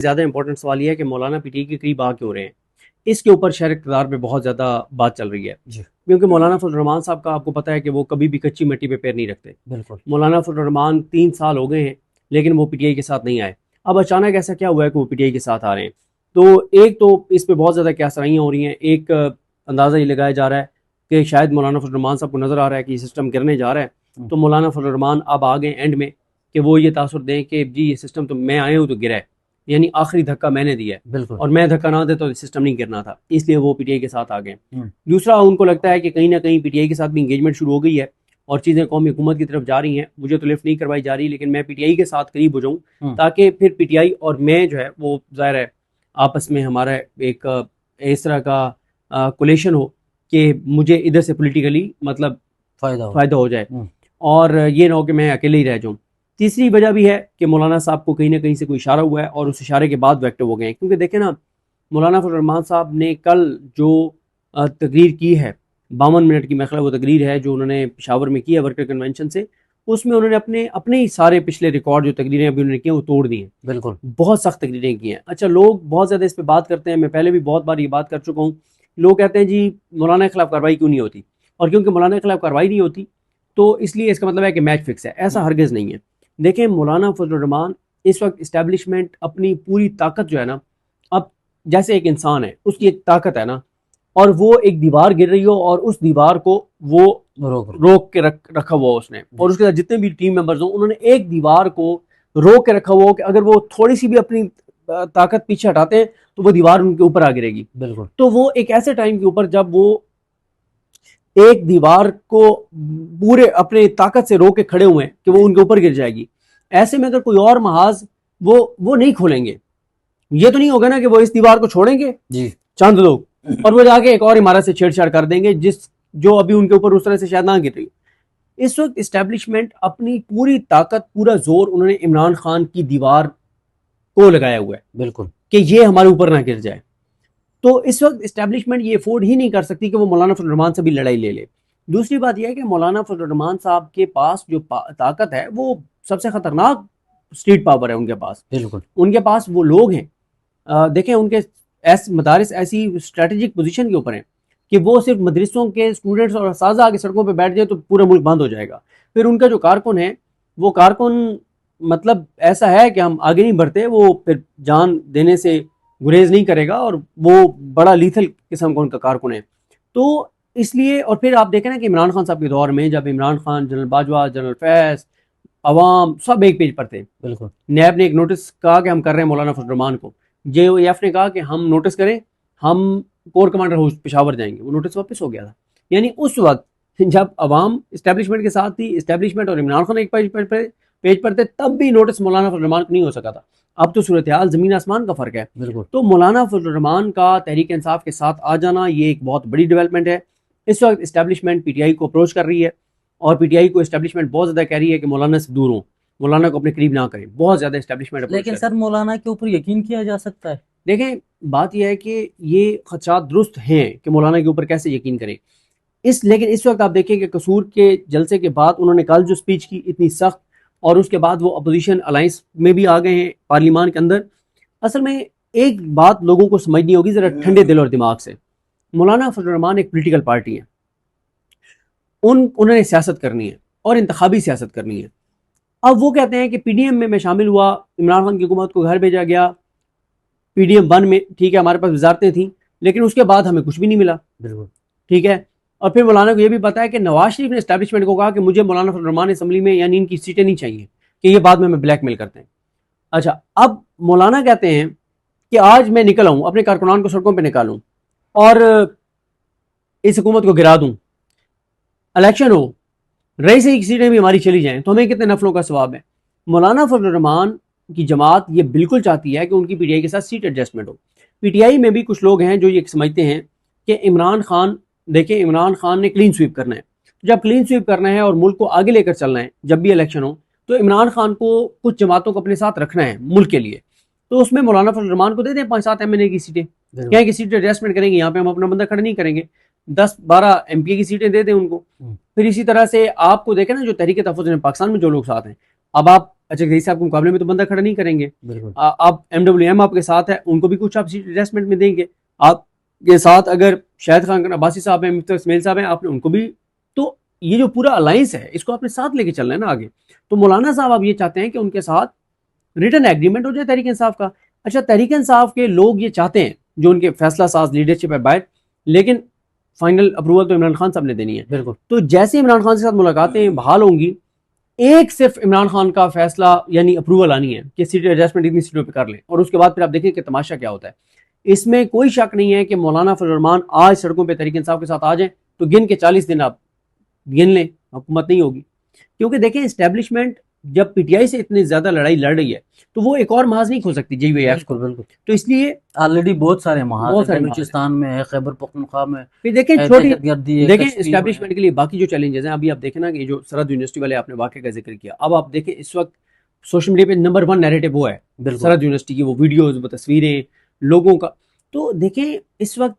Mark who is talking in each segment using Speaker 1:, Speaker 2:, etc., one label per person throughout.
Speaker 1: ज़्यादा इंपॉर्टेंट सवाल यह है कि मौलाना पीटीआई के करीब आ क्यों रहे हैं। इसके ऊपर शहर इक़्तिदार में बहुत ज़्यादा बात चल रही है
Speaker 2: जी
Speaker 1: क्योंकि मौलाना फजल रहमान साहब का आपको पता है कि वो कभी भी कच्ची मिट्टी पे पैर नहीं रखते।
Speaker 2: बिल्कुल।
Speaker 1: मौलाना फजल रहमान 3 साल हो गए हैं लेकिन वो पीटीआई के साथ नहीं आए। अब अचानक ऐसा क्या हुआ है कि वो पीटीआई के साथ आ रहे हैं। तो एक तो इस पर बहुत ज़्यादा क्यासराइयाँ हो रही हैं। एक अंदाज़ा ये लगाया जा रहा है कि शायद मौलाना फजल रहमान साहब को नज़र आ रहा है कि ये सिस्टम गिरने जा रहा है, तो मौलाना फजल रहमान अब आ गए एंड में कि वो ये तासुर दें कि जी ये सिस्टम तो मैं आया हूँ तो गिरा है, यानी आखिरी धक्का मैंने दिया है
Speaker 2: बिल्कुल।
Speaker 1: और मैं धक्का ना दे तो सिस्टम नहीं गिरना था, इसलिए वो पीटीआई के साथ आ गए।
Speaker 2: हम्म,
Speaker 1: दूसरा, उनको लगता है कि कहीं ना कहीं पीटीआई के साथ भी इंगेजमेंट शुरू हो गई है और चीज़ें कौमी हुकूमत की तरफ जा रही हैं। मुझे तो लिफ्ट नहीं करवाई जा रही, लेकिन मैं पीटीआई के साथ करीब हो जाऊँ ताकि फिर पीटीआई और मैं जो है वो ज़ाहिर है आपस में हमारा एक इस तरह का कोलेशन हो कि मुझे इधर से पोलिटिकली मतलब फ़ायदा हो जाए और ये ना हो कि मैं अकेले ही रह जाऊँ। तीसरी वजह भी है कि मौलाना साहब को कहीं ना कहीं से कोई इशारा हुआ है और उस इशारे के बाद वो एक्टिव हो गए हैं। क्योंकि देखें ना, मौलाना फजल रहमान साहब ने कल जो तकरीर की है, 52 मिनट की मेरे ख्याल वो तकरीर है जो उन्होंने पेशावर में की है वर्कर कन्वेंशन से, उसमें उन्होंने अपने अपने ही सारे पिछले रिकॉर्ड जो तकरीरें अभी उन्होंने की हैं वो तोड़ दी हैं।
Speaker 2: बिल्कुल।
Speaker 1: बहुत सख्त तकरीरें की हैं। अच्छा, लोग बहुत ज़्यादा इस पर बात करते हैं, मैं पहले भी बहुत बार ये बात कर चुका हूँ। लोग कहते हैं जी मौलाना के खिलाफ कार्रवाई क्यों नहीं होती, और क्योंकि मौलाना के खिलाफ कार्रवाई नहीं होती तो इसलिए इसका मतलब है कि मैच फिक्स है। ऐसा हरगिज़ नहीं है। देखें, मौलाना फजल रहमान इस वक्त इस्टेब्लिशमेंट अपनी पूरी ताकत जो है ना, अब जैसे एक इंसान है उसकी एक ताकत है ना, और वो एक दीवार गिर रही हो और उस दीवार को वो रोक के रखा हुआ उसने, और उसके साथ जितने भी टीम मेंबर्स हो उन्होंने एक दीवार को रोक के रखा हुआ हो कि अगर वो थोड़ी सी भी अपनी ताकत पीछे हटाते हैं तो वो दीवार उनके ऊपर आ गिरेगी।
Speaker 2: बिल्कुल।
Speaker 1: तो वो एक ऐसे टाइम के ऊपर जब वो एक दीवार को पूरे अपने ताकत से रोक के खड़े हुए हैं कि वो उनके ऊपर गिर जाएगी, ऐसे में अगर कोई और महाज वो नहीं खोलेंगे, ये तो नहीं होगा ना कि वो इस दीवार को छोड़ेंगे
Speaker 2: जी
Speaker 1: चंद लोग और वो जाके एक और इमारत से छेड़छाड़ कर देंगे जिस जो अभी उनके ऊपर उस तरह से शायद ना गिर रही। इस वक्त इस्टेब्लिशमेंट अपनी पूरी ताकत पूरा जोर उन्होंने इमरान खान की दीवार को लगाया हुआ है,
Speaker 2: बिल्कुल,
Speaker 1: कि ये हमारे ऊपर ना गिर जाए। तो इस वक्त इस्टेब्लिशमेंट ये अफोर्ड ही नहीं कर सकती कि वो मौलाना फजल रहमान से भी लड़ाई ले ले। दूसरी बात यह है कि मौलाना फजल रहमान साहब के पास जो ताकत है वो सबसे खतरनाक स्ट्रीट पावर है उनके पास।
Speaker 2: बिल्कुल।
Speaker 1: उनके पास वो लोग हैं, देखें उनके मदारिस ऐसी स्ट्रेटेजिक पोजीशन के ऊपर हैं कि वो सिर्फ मदरसों के स्टूडेंट्स और असाजा आगे सड़कों पर बैठ जाए तो पूरा मुल्क बंद हो जाएगा। फिर उनका जो कारकुन है वो कारकुन मतलब ऐसा है कि हम आगे नहीं बढ़ते, वो फिर जान देने से गुरेज नहीं करेगा और वो बड़ा लीथल किस्म का उनका कारकुन है। तो इसलिए, और फिर आप देखें ना कि इमरान खान साहब के दौर में जब इमरान खान, जनरल बाजवा, जनरल फैज, अवाम सब एक पेज पर थे।
Speaker 2: बिल्कुल।
Speaker 1: नैब ने एक नोटिस कहा कि हम कर रहे हैं मौलाना फजल रहमान को, JOF ने कहा कि हम नोटिस करें, हम कोर कमांडर हाउस पेशावर जाएंगे, वो नोटिस वापस हो गया था। यानी उस वक्त जब अवाम इस्टेब्लिशमेंट के साथ थी, इस्टेब्लिशमेंट और इमरान खान एक पेज पर थे, तब भी नोटिस मौलाना फजल रहमान को नहीं हो सका था। अब तो सूरत हाल ज़मीन आसमान का फ़र्क है।
Speaker 2: बिल्कुल।
Speaker 1: तो मौलाना फजल रहमान का तहरीक इंसाफ के साथ आ जाना ये एक बहुत बड़ी डेवलपमेंट है। इस वक्त इस्टेब्लिशमेंट PTI को अप्रोच कर रही है और PTI को इस्टेब्लिशमेंट बहुत ज़्यादा कह रही है कि मौलाना से दूर हो, मौलाना को अपने करीब ना करें। बहुत ज़्यादा इस्टेब्लिशमेंट।
Speaker 2: लेकिन सर मौलाना के ऊपर यकीन किया जा सकता है?
Speaker 1: देखें, बात यह है कि ये खदशात दुरुस्त हैं कि मौलाना के ऊपर कैसे यकीन करें। लेकिन इस वक्त आप देखें कि कसूर के जलसे के बाद उन्होंने कल जो स्पीच की इतनी सख्त, और उसके बाद वो अपोजिशन अलायंस में भी आ गए हैं पार्लियामान के अंदर। असल में एक बात लोगों को समझनी होगी ज़रा ठंडे दिल और दिमाग से। मौलाना फजल रहमान एक पोलिटिकल पार्टी है, उन्होंने सियासत करनी है और इंतखाबी सियासत करनी है। अब वो कहते हैं कि PDM में मैं शामिल हुआ, इमरान खान की हुकूमत को घर भेजा गया, PDM 1 में ठीक है हमारे पास वजारतें थी, लेकिन उसके बाद हमें कुछ भी नहीं मिला।
Speaker 2: बिल्कुल।
Speaker 1: ठीक है, और फिर मौलाना को यह भी पता है कि नवाज शरीफ ने एस्टैब्लिशमेंट को कहा कि मुझे मौलाना फजल रहमान असम्बली में यानी इनकी सीटें नहीं चाहिए, कि ये बाद में हमें ब्लैकमेल करते हैं। अच्छा, अब मौलाना कहते हैं कि आज मैं निकल आऊँ, अपने कारकुनान को सड़कों पर निकालूं और इस हुकूमत को गिरा दूं, इलेक्शन हो, रईस की सीटें भी हमारी चली जाएं, तो हमें कितने नफलों का सवाब है। मौलाना फजल रहमान की जमात ये बिल्कुल चाहती है कि उनकी PTI के साथ सीट एडजस्टमेंट हो। PTI में भी कुछ लोग हैं जो ये समझते हैं कि इमरान खान, देखें इमरान खान ने क्लीन स्वीप करना है। जब क्लीन स्वीप करना है और मुल्क को आगे लेकर चलना है, जब भी इलेक्शन हो, तो इमरान खान को कुछ जमातों को अपने साथ रखना है मुल्क के लिए। तो उसमें मौलाना फजल रहमान को दे दें 5-7 MNA की सीटें, क्या की सीटें एडजस्टमेंट करेंगे, यहाँ पे हम अपना बंदा खड़ा नहीं करेंगे। 10-12 MPA की सीटें दे दें उनको। फिर इसी तरह से आपको देखें ना, जो तहरीक तहफ़्फ़ुज़ पाकिस्तान में जो लोग साथ हैं, अब आप अच्छा रईस साहब के मुकाबले में तो बंदा खड़ा नहीं करेंगे।
Speaker 2: बिल्कुल।
Speaker 1: आप MWM आपके साथ है, उनको भी कुछ आप एडजस्टमेंट में देंगे। आपके साथ अगर शाहिद खान अब्बासी साहब हैं, मिफ्ताह इस्माइल साहब हैं, आपने उनको भी, तो ये जो पूरा अलायंस है इसको आपने साथ लेके चलना है ना आगे। तो मौलाना साहब आप ये चाहते हैं कि उनके साथ रिटन एग्रीमेंट हो जाए तहरीक इंसाफ का। अच्छा तहरीक इंसाफ के लोग ये चाहते हैं, जो उनके फैसला साज लीडरशिप है बाहर, लेकिन फाइनल अप्रूवल तो इमरान खान साहब ने देनी है।
Speaker 2: बिल्कुल।
Speaker 1: तो जैसे इमरान खान के साथ मुलाकातें बहाल होंगी, एक सिर्फ इमरान खान का फैसला यानी अप्रूवल आनी है कि सीट एडजस्टमेंट इतनी सीटों पे कर लें, और उसके बाद फिर आप देखें कि तमाशा क्या होता है। इसमें कोई शक नहीं है कि मौलाना फजल रहमान आज सड़कों पे तहरीक इंसाफ के साथ आ जाएं तो गिन के 40 दिन आप गिन लें, हुकूमत नहीं होगी। क्योंकि देखें इस्टेब्लिशमेंट जब PTI से इतनी ज्यादा लड़ाई लड़ रही है तो वो एक और महाज नहीं खोल सकती JUAF को।
Speaker 2: बिल्कुल।
Speaker 1: तो इसलिए
Speaker 2: ऑलरेडी बहुत सारे महाज
Speaker 1: बहुत
Speaker 2: हैं,
Speaker 1: सारे
Speaker 2: बलूचिस्तान में है, खैबर पख्तूनख्वा में
Speaker 1: फिर देखें
Speaker 2: है,
Speaker 1: छोटी
Speaker 2: दहशतगर्दी है,
Speaker 1: देखें
Speaker 2: कश्मीर में
Speaker 1: इस्टेब्लिशमेंट के लिए बाकी जो चैलेंजेस हैं, अभी आप देखें ना कि जो सरहद यूनिवर्सिटी वाले आपने वाकये का जिक्र किया, अब आप देखें इस वक्त सोशल मीडिया पे नंबर 1 नैरेटिव वो है
Speaker 2: बिल्कुल।
Speaker 1: सरहद यूनिवर्सिटी की, वो वीडियोस, वो तस्वीरें लोगों का। तो देखें इस वक्त,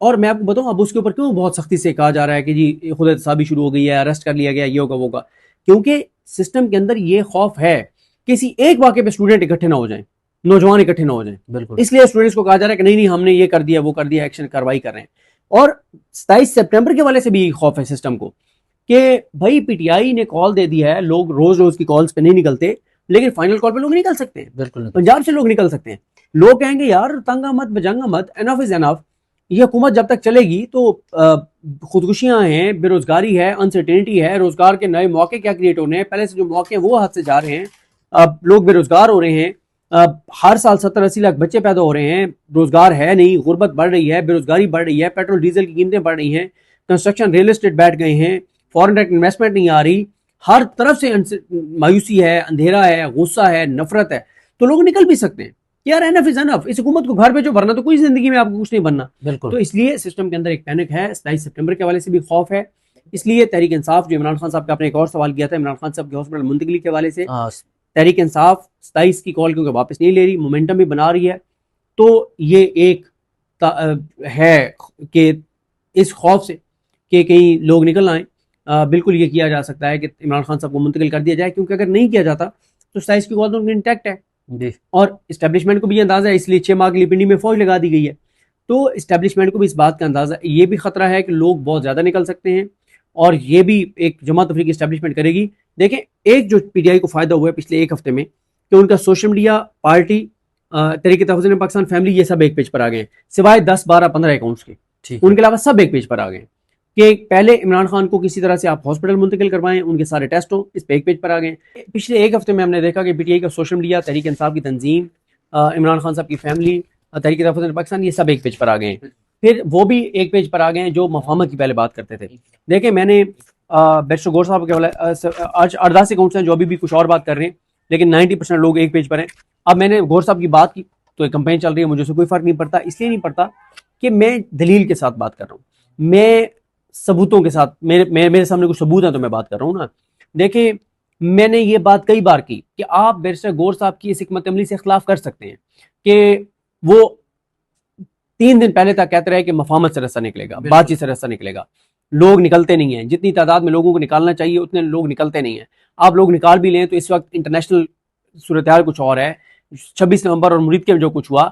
Speaker 1: और मैं आपको बताऊं अब उसके ऊपर क्यों बहुत सख्ती से कहा जा रहा है कि जी खुद एहतसाबी शुरू हो गई है, अरेस्ट कर लिया गया, ये होगा वो होगा, क्योंकि सिस्टम के अंदर ये खौफ है किसी एक वाक़े पे स्टूडेंट इकट्ठे ना हो जाएं, नौजवान इकट्ठे ना हो जाएं।
Speaker 2: बिल्कुल।
Speaker 1: इसलिए स्टूडेंट्स को कहा जा रहा है कि नहीं नहीं हमने ये कर दिया वो कर दिया, एक्शन कार्रवाई कर रहे हैं। और 27 सितंबर के वाले से भी खौफ है सिस्टम को कि भाई PTI ने कॉल दे दी है, लोग रोज रोज की कॉल्स पे नहीं निकलते, लेकिन फाइनल कॉल पे लोग निकल सकते हैं।
Speaker 2: बिल्कुल।
Speaker 1: पंजाब से लोग निकल सकते हैं। लोग कहेंगे यार तंगा मत बजंगा मत, एनफ इज एनफ, ये हुकूमत जब तक चलेगी तो खुदकुशियां हैं, बेरोजगारी है, अनसर्टेनिटी है, रोजगार के नए मौके क्या क्रिएट होने हैं, पहले से जो मौके हैं वो हाथ से जा रहे हैं, अब लोग बेरोजगार हो रहे हैं, हर साल 70-80 लाख बच्चे पैदा हो रहे हैं, रोजगार है नहीं, गुर्बत बढ़ रही है, बेरोजगारी बढ़ रही है, पेट्रोल डीजल की कीमतें बढ़ रही हैं, कंस्ट्रक्शन रियल एस्टेट बैठ गए हैं, फॉरेन डायरेक्ट इन्वेस्टमेंट नहीं आ रही, हर तरफ से मायूसी है, अंधेरा है, गुस्सा है, नफरत है। तो लोग निकल भी सकते हैं यार, एनफ इज एनफ, इस हुकूमत को घर पे जो भरना, तो कोई जिंदगी में आपको कुछ नहीं बनना।
Speaker 2: बिल्कुल।
Speaker 1: तो इसलिए सिस्टम के अंदर एक पैनिक है, 27 सितंबर के हवाले से भी खौफ है। इसलिए तहरीक इंसाफ, जो इमरान खान साहब का आपने एक और सवाल किया था इमरान खान साहब के हॉस्पिटल मुंतकली के हवाले से, तहरीक इंसाफ 27 की कॉल क्योंकि वापस नहीं ले रही, मोमेंटम भी बना रही है, तो ये एक है कि इस खौफ से कि कहीं लोग निकल आए, बिल्कुल ये किया जा सकता है कि इमरान खान साहब को मुंतकिल कर दिया जाए, क्योंकि अगर नहीं किया जाता तो 27 की कॉल तो उनकी इंटैक्ट है और इस्टेब्लिशमेंट को भी अंदाजा है, इसलिए 6 माह के लिए पिंडी में फौज लगा दी गई है। तो इस्टेब्लिशमेंट को भी इस बात का अंदाजा, ये भी खतरा है कि लोग बहुत ज्यादा निकल सकते हैं, और ये भी एक जमात तफरीक इस्टेब्लिशमेंट करेगी। देखें एक जो PTI को फायदा हुआ है पिछले एक हफ्ते में कि उनका सोशल मीडिया, पार्टी, तहरीक तहफ़्फ़ुज़ पाकिस्तान, फैमिली, ये सब एक पेज पर आ गए, सिवाय 10, 12, 15 अकाउंट्स के, उनके अलावा सब एक पेज पर आ गए। कि पहले इमरान खान को किसी तरह से आप हॉस्पिटल मुंतकिल करवाएं, उनके सारे टेस्ट हो, इस पे एक पेज पर आ गए। पिछले एक हफ्ते में हमने देखा कि PTI का सोशल मीडिया, तहरीक इंसाफ की तंजीम, इमरान खान साहब की फैमिली, तहरीक तहफ़्फ़ुज़ पाकिस्तान, ये सब एक पेज पर आ गए। फिर वो भी एक पेज पर आ गए जो मफाहमत की पहले बात करते थे। देखें मैंने बैरिस्टर गौर साहब के वाले आज 8-10 अकाउंट्स हैं जो अभी भी कुछ और बात कर रहे हैं, लेकिन 90% लोग एक पेज पर हैं। अब मैंने गौर साहब की बात की तो एक कंपेन चल रही है, मुझे उससे कोई फर्क नहीं पड़ता, इसलिए नहीं पड़ता कि मैं दलील के साथ बात कर रहा हूँ, मैं सबूतों के साथ, मेरे सामने कुछ सबूत है तो मैं बात कर रहा हूँ ना। देखें मैंने ये बात कई बार की कि आप बैरिस्टर गौर साहब की इस हिकमत अमली से खिलाफ कर सकते हैं कि वो 3 दिन पहले तक कहते रहे कि मफाहमत से रास्ता निकलेगा, बातचीत से रास्ता निकलेगा, लोग निकलते नहीं हैं, जितनी तादाद में लोगों को निकालना चाहिए उतने लोग निकलते नहीं हैं। आप लोग निकाल भी लें तो इस वक्त इंटरनेशनल सूरत हाल कुछ और है, 26 नवंबर और मुरीद के जो कुछ हुआ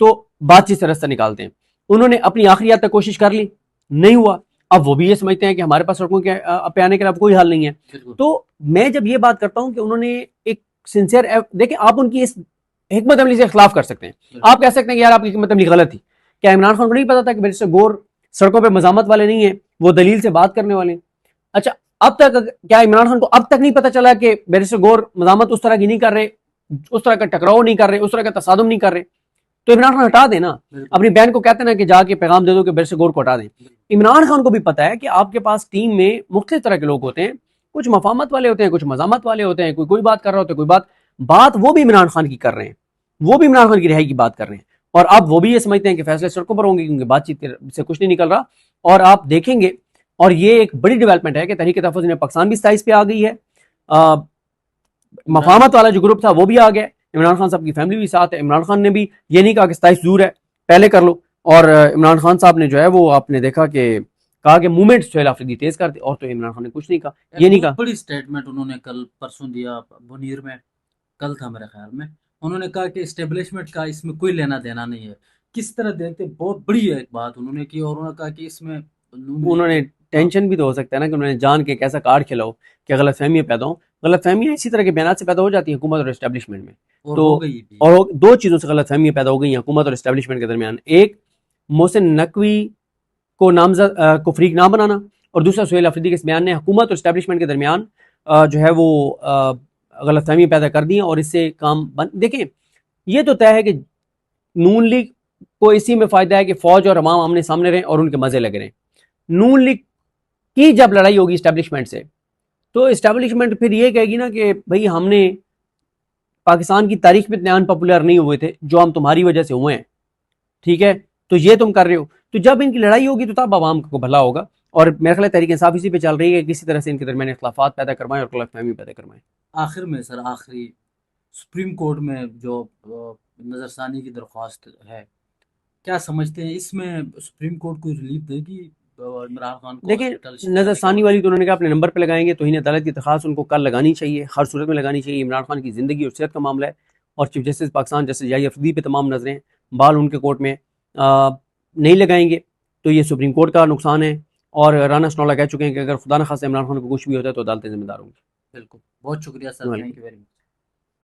Speaker 1: तो बातचीत से रास्ता निकालते हैं। उन्होंने अपनी आखिरी याद तक कोशिश कर ली, नहीं हुआ, अब वो भी ये समझते हैं कि हमारे पास सड़कों के पे आने के अब कोई हल नहीं है। तो मैं जब ये बात करता हूं कि उन्होंने एक सिंसियर, देखें आप उनकी इस हिकमत अमली से खिलाफ कर सकते हैं, आप कह सकते हैं कि यार आपकी हिकमत अमली गलत थी, क्या इमरान खान को नहीं पता था कि बैरिस्टर गौर सड़कों पर मजामत वाले नहीं है, वो दलील से बात करने वाले हैं? अच्छा अब तक क्या इमरान खान को अब तक नहीं पता चला कि बैरिस्टर गौर मजामत उस तरह की नहीं कर रहे, उस तरह का टकराव नहीं कर रहे, उस तरह का तसादुम नहीं कर रहे? तो इमरान खान हटा देना, अपनी बहन को कहते ना कि जाके पैगाम दे दो कि बैरिस्टर गौर को हटा दें। इमरान खान को भी पता है कि आपके पास टीम में मुख्तलिफ तरह के लोग होते हैं, कुछ मफामत वाले होते हैं, कुछ मजामत वाले होते हैं, कोई बात कर रहा होता है, कोई बात वो भी इमरान खान की कर रहे हैं, वो भी इमरान खान की रिहाई की बात कर रहे हैं, और अब वो भी ये समझते हैं कि फैसले सड़कों पर होंगे क्योंकि बातचीत से कुछ नहीं निकल रहा। और आप देखेंगे, और ये एक बड़ी डेवलपमेंट है कि तहरीक तहफ़्फ़ुज़ पाकिस्तान भी 27 पे आ गई है, मफामत वाला जो ग्रुप था वो भी आ गया, इमरान खान साहब की फैमिली भी साथ है। इमरान खान ने भी ये नहीं कहा कि 27 दूर है पहले कर लो, और इमरान खान साहब ने जो है वो आपने देखा कि कहा कि मूवमेंट सुहेल आफरीदी तेज कर दी, और तो इमरान खान ने कुछ नहीं कहा, ये नहीं कहा।
Speaker 2: बड़ी स्टेटमेंट उन्होंने कल परसों दिया बुनीर में कल था मेरे ख्याल में, उन्होंने कहा कि इस्टेब्लिशमेंट का इसमें कोई लेना देना नहीं है। किस तरह देखते, बहुत बड़ी एक बात उन्होंने की, और उन्होंने कहा कि इसमें नून लीग
Speaker 1: उन्होंने
Speaker 2: के। हाँ।
Speaker 1: टेंशन भी तो हो सकता है ना कि उन्होंने जान के कैसा कार्ड खेला हो कि गलत फहमियाँ पैदा हो। गलत फहमियाँ इसी तरह के बयान से पैदा हो जाती हैं हुकूमत और इस्टेब्लिशमेंट में।
Speaker 2: और
Speaker 1: तो
Speaker 2: हो गई भी।
Speaker 1: और दो चीज़ों से गलत फहमियाँ पैदा हो गई हैं हुकूमत और इस्टेब्लिशमेंट के दरमियान। एक, मोहसिन नकवी को नामजद को फरीक ना बनाना, और दूसरा सुहेल अफरीदी के इस बयान ने हुकूमत और इस्टेब्लिशमेंट के दरमियान जो है वो गलत फहमी पैदा कर दी हैं, और इससे काम बन देखें। ये तो तय है कि नून लीग को इसी में फायदा है कि फौज और अवाम आमने सामने रहें और उनके मजे लगे रहें। नून लीग की जब लड़ाई होगी इस्टेब्लिशमेंट से, तो इस्टेब्लिशमेंट फिर ये कहेगी ना कि भाई हमने पाकिस्तान की तारीख में इतने अनपॉपुलर नहीं हुए थे जो हम तुम्हारी वजह से हुए हैं, ठीक है, तो ये तुम कर रहे हो। तो जब इनकी लड़ाई होगी तो तब आवाम को भला होगा। और मेरे ख्याल तहरीक इंसाफ इसी पे चल रही है कि किसी तरह से इनके दरमियान इख्लाफात पैदा करवाएं और गलतफहमी पैदा करवाएं।
Speaker 2: आखिर में सर, आखिरी सुप्रीम कोर्ट में जो नज़रसानी की दरख्वास्त है, क्या समझते हैं इसमें सुप्रीम कोर्ट को रिलीफ देगी इमरान खान को
Speaker 1: देखें,
Speaker 2: हॉस्पिटल शिफ्ट करने के
Speaker 1: नजरसानी
Speaker 2: हवाले
Speaker 1: वाली
Speaker 2: से?
Speaker 1: तो उन्होंने कहा अपने नंबर पे लगाएंगे, तो इन्हें अदालत की दरखास्त उनको कल लगानी चाहिए, हर सूरत में लगानी चाहिए। इमरान खान की जिंदगी और सेहत का मामला है, और chief justice Pakistan justice Yahya Afridi पे तमाम नजरें हैं। बाल उनके कोर्ट में नहीं लगाएंगे तो ये सुप्रीम कोर्ट का नुकसान है। और राना स्नौला कह चुके हैं कि अगर खुदा न खास्ता इमरान खान को कुछ भी होता है तो अदालतें जिम्मेदार होंगी।
Speaker 2: बिल्कुल, बहुत शुक्रिया sir, thank you very much.